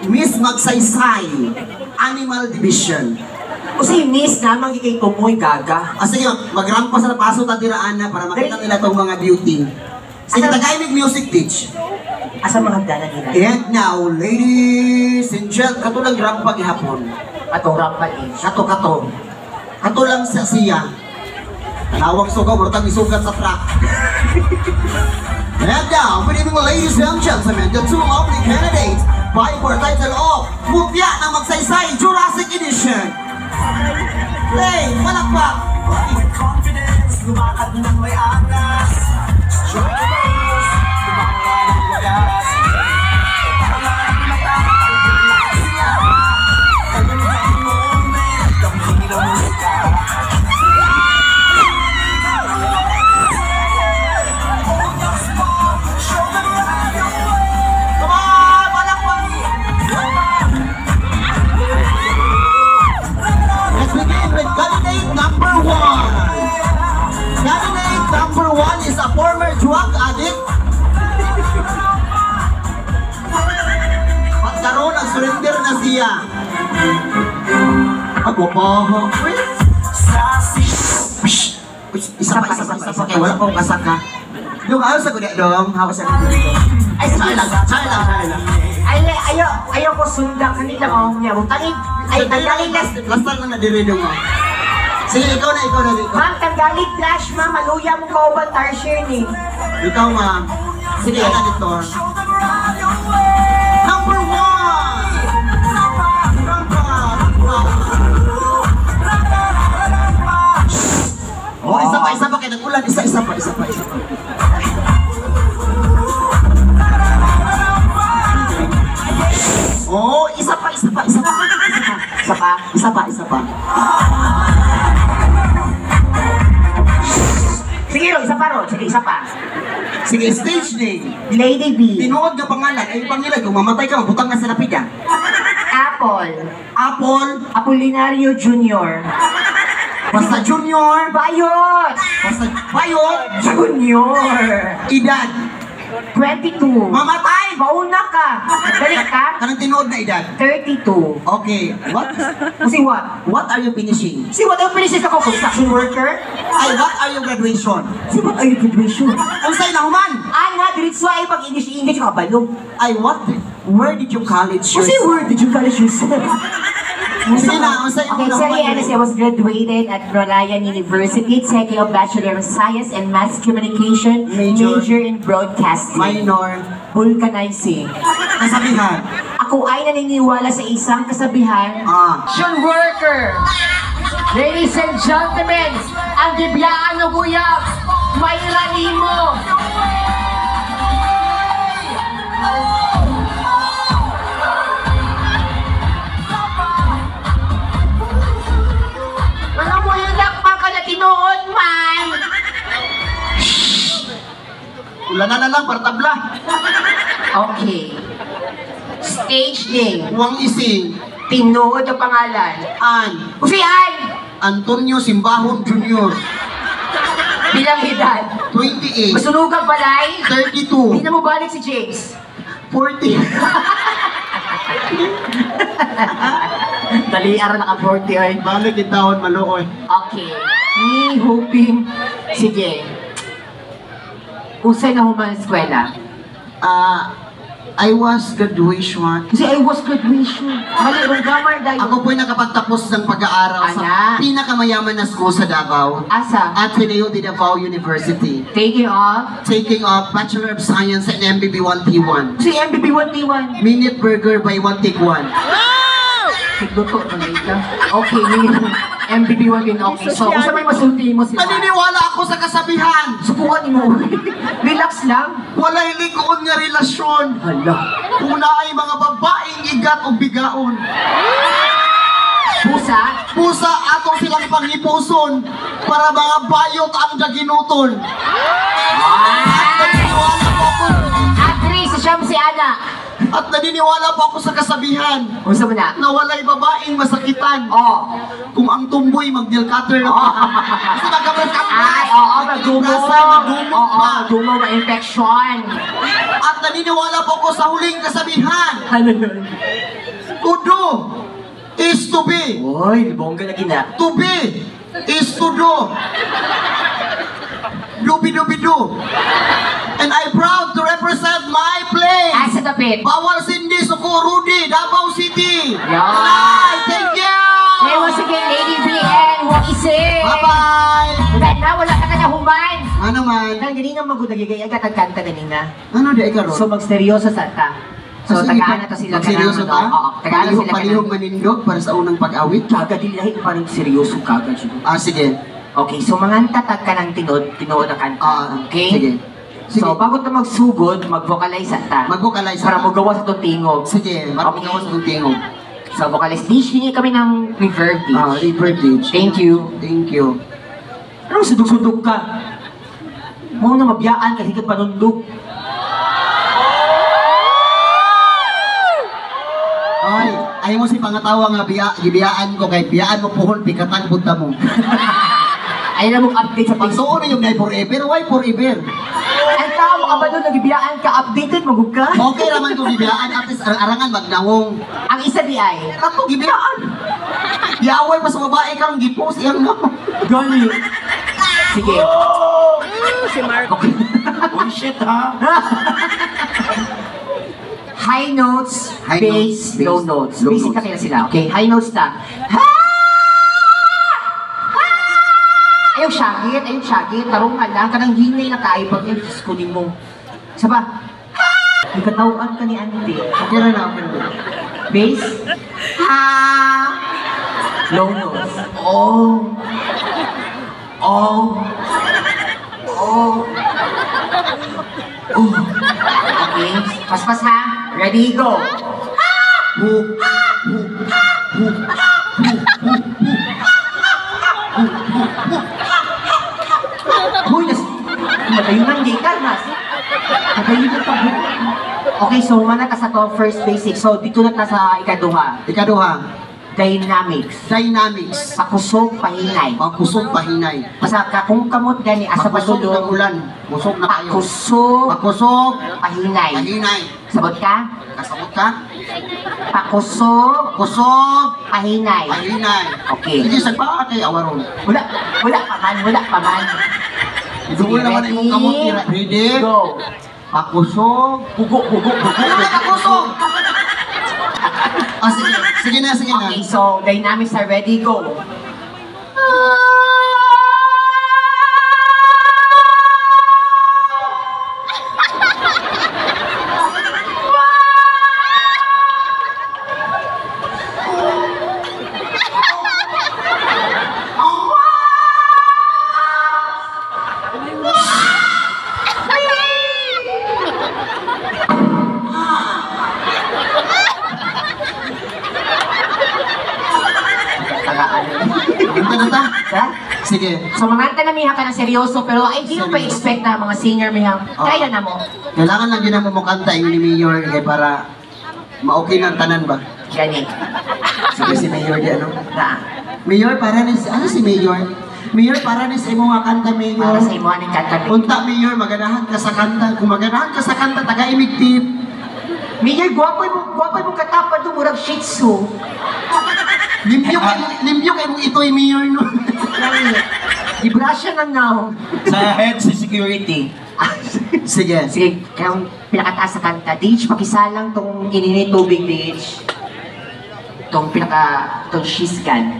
Miss Magsaysay, Animal Division. O si Miss naman kay Kumoy Gaga. Sige, magrampa sa paso tadiraan na para makita nila itong mga beauty. Sige, tagay music teach. Asa mga dana nila? And now, ladies and gentlemen, katulang rampa gihapon. Atong rampa din. Kato. Katulang sa siya. Tanawag sugaw, marutang isugat sa truck. And now, good evening ladies and gentlemen, the two lovely candidates vying for title of Mutya ng Magsaysay Jurassic Edition. Play, malakpak! With confidence, lumakad ng may angas. Strike the pose, tumangga ng wagas. Parang matapal siya. Kalungay moment, daming ng musika. Is a former drug addict. Pagkaroon ang surrender na siya. Ako po. Isa pa. Kaya wala pong kasaka. Yung ayaw sa kuya dong. Hawa sa kuya dong. Ay, sorry lang. Ayaw ko sundan kanila ko niya. Ay, tanggalin last. Lastan lang na dirido mo. Sige, ikaw na. Ma'am, tanggalin flash, ma'am. Maluya mo ka ba tarsier ni? Ikaw, ma'am. Sige, na dito. Number 1! Oh, isa pa. Kaya nag-ulan. Isa pa. Oh, isa pa. Sige, isa pa. Sige, stage name. Lady B. Tinuod ka pangalan. Ay, pangilan. Kung mamatay ka, butang ka sa lapid yan. Apple. Apolinario Jr. Basta Junior. Bayot. Junior. Edad. 22. Mamatay. Mauna ka. Balik ka. Kanang tinuod na edad. 32. Okay. What? Si what? What are you finishing? Si what? Ang finishes ako, construction worker. Ay, what are your graduation? Si what are you graduation? Unsay na human? Ana, diretso ay pag-English ka balong. Ay, what? Where did you college Kasi where did you college yourself? Sige na, unsay Okay, sorry, Alice, I was graduated at Rolayan University, taking a Bachelor of Science and Mass Communication, Major in Broadcasting. Minor. Vulcanizing. Kasabihan. Ako ay naniniwala sa isang kasabihan. Construction worker. Ladies and gentlemen, ang gibiyaan ng guyab, may ranimo. Ano mo yung lakpan ka na tinuod man? Ulanan na lang, partabla. Okay. Stage name. Huwag ising. Tinuod ang pangalan. An. Usian! Antonio Simbahon Jr. Bilang edad. 28. Masunugan balay. 32. Hindi na mo balik si James. 40. Daliar na ka 40 oy. Balik yung taon, maluoy. Okay. Ni hoping. Sige. Usay na human eskwela. I was graduation. Kasi I was graduation. Mali, ang gamar dahil. Ako po'y nakapagtapos ng pag-aaral sa pinakamayaman na school sa Davao. Asa? Ateneo de Davao University. Taking off. Taking up Bachelor of Science and MBB 1T1. Si MBB 1T1. Minute burger by 1 take 1. Tigluto na ka. Okay, MBB 1 din okay. So, kung sa may masulti mo sila. Naniniwala ako sa kasabihan. Subukan mo. Relax lang. Walay likoon nga relasyon. Hala. Una ay mga babaeng igat o bigaon. Pusa? Pusa ato silang pangipuson para mga bayot ang daginuton. Naniniwala po ako. Agree, si Siyam si Ana. At naniniwala po ako sa kasabihan Gusto mo na? na walay babaeng masakitan Oh. kung ang tumboy mag-nail cutter. Kasi magkabalas Ay, oo, magdumog. Oo, pa. dumog na infection. At naniniwala po ako sa huling kasabihan Ano yun? to be. Uy, bongga na gina. To be is to do. Do. And I'm proud to represent my place. Asa tapit. Bawal Cindy, Suko, Rudy, Davao City. Yeah. Alright, thank you. Hey, once again, Lady BN, what is it? Bye-bye. Wala ka na human. Ano man? Nang ganina magudagigay, agad ang kanta ganina. Ano di ikaw, So, magsteryoso sa ta. So, tagaan na to sila seryoso ka ta? ng- Oo, tagaan na sila Palihog manindog para sa unang pag-awit? Kagad din lahat parang seryoso kagad siya. Sige. Okay, so mga tatag ka ng tinuod na kanta. Okay? Sige. Sige. So, bago ta magsugod, mag-vocalize ta. Mag-vocalize Para ta. magawa sa itong tingog. Sige, marunong sa tingog. So, vocalize. Hingi kami ng reverb pitch. Privilege. Thank you. Thank you. Anong sudok-sudok ka? Mo na mabiyaan kasi ka panundok. Ay, ayaw mo si pangatawa nga gibiyaan ko kay biyaan mo puhon pikatan punta mo. Ayun na mong update sa Facebook. Pagsuon na yung na forever, why forever? Ang tao mo ka ba doon, nagibiyaan ka, updated, magug ka? Okay naman itong gibiyaan, at least arangan magnawong. Ang isa di ay, Ako, gibiyaan. Yaway pa sa babae kang gipost iyang na. Gani. Sige. Okay. Bullshit, ha? High notes, High bass, notes, low bass, notes. low Basic notes. na kaya sila. Okay, high notes na. Ayaw syagit. Tarungan lang. Kanang hinay na kayo pag yung skunin mo. Saba. Yung katawaan ka ni Ante. Okay na okay na. Bass. Ha. Low notes. Oh. Okay. Paspas ha. Ready, go. Uy, matayunan di ka, mas. Matayunan ka. Okay, so mana ka sa to first basic. So dito na ta sa ikaduha. Ikaduha, Dynamics. dynamics. Pakusog, pahinay. Pagkusog pahinay. Basta kakung kamot gani asa Pagkusog ng patulong. ulan. Musog na kayo. Pakusog, Pagkusog, pahinay. pahinay. Sabot ka? Kasabot ka? Pakusog, Kusog, pahinay. pahinay. Okay. Sige, sagpa kay awaron. Wala pa man. Doon naman yung kamot tira. Ready? Go. Pakusog. Hugo. Ano na pakusog? Sige na. Okay, so dynamics are ready, go. Ganda. Ha? Sige. So mga tanamihan ka ng seryoso, pero I didn't pa expect na mga senior mihang, kaya na mo. Kailangan lang ginamo mo kanta yung ni Mayor kay para ma-okay ng tanan ba? Yan eh. Sige si Mayor di ano? Na, Mayor para ni ano si Mayor? Mayor para ni sa imo nga kanta Mayor. para sa imo anong kanta. Unta Mayor maganahan ka sa kanta. Kung maganahan ka sa kanta taga imigtip. Miguel, gwapoy mo katapad do murag shih tzu. Limpyo kay mong ito'y Mayor no. Gibrasya na now. Sa head sa security. Sige. Sige, kayong pinakataas sa kanta. Dage, pakisalang tong inini tubig, Dage. Tong pinaka, tong shisgan.